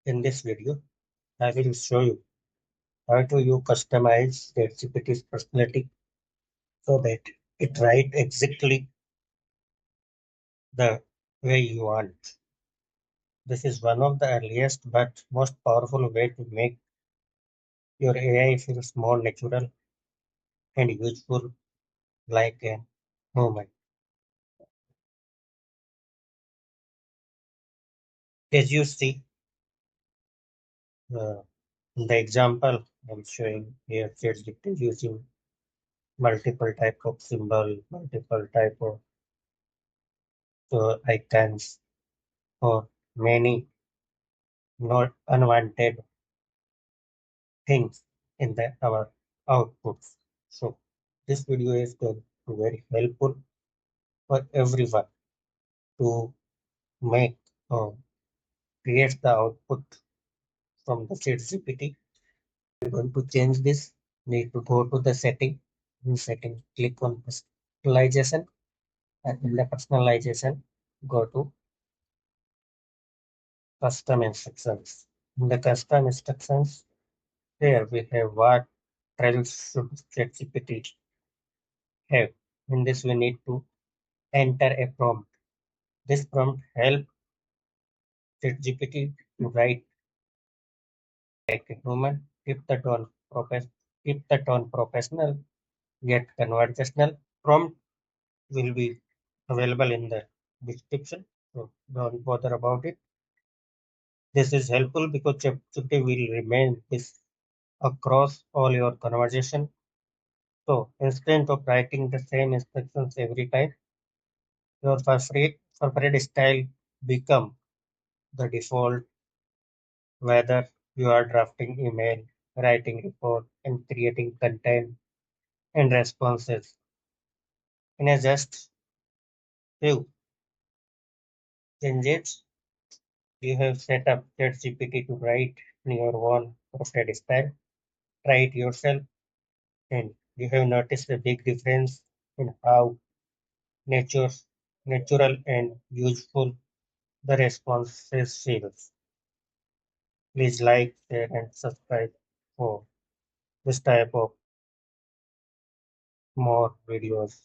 In this video, I will show you how to you customize ChatGPT's personality so that it write exactly the way you want. This is one of the earliest but most powerful way to make your AI feels more natural and useful like a human. As you see, uh, in the example I'm showing here, ChatGPT is using multiple type of symbol, multiple type of icons, or many not unwanted things in our outputs. So this video is going to be very helpful for everyone to make or create the output from the ChatGPT. We're going to change this. Need to go to the setting. In setting, click on personalization, and in the personalization, go to custom instructions. In the custom instructions, here we have what trails should ChatGPT have. In this, we need to enter a prompt. This prompt helps ChatGPT to write like a human, keep the tone professional, yet conversational. Prompt will be available in the description, so don't bother about it. This is helpful because ChatGPT will remain this across all your conversation. So instead of writing the same instructions every time, your preferred style become the default, whether you are drafting email, writing report, and creating content and responses. In a just few changes, you have set up ChatGPT to write in your own preferred style. Try it yourself, and you have noticed a big difference in how nature, natural and useful the responses feels. Please like, share, and subscribe for this type of more videos.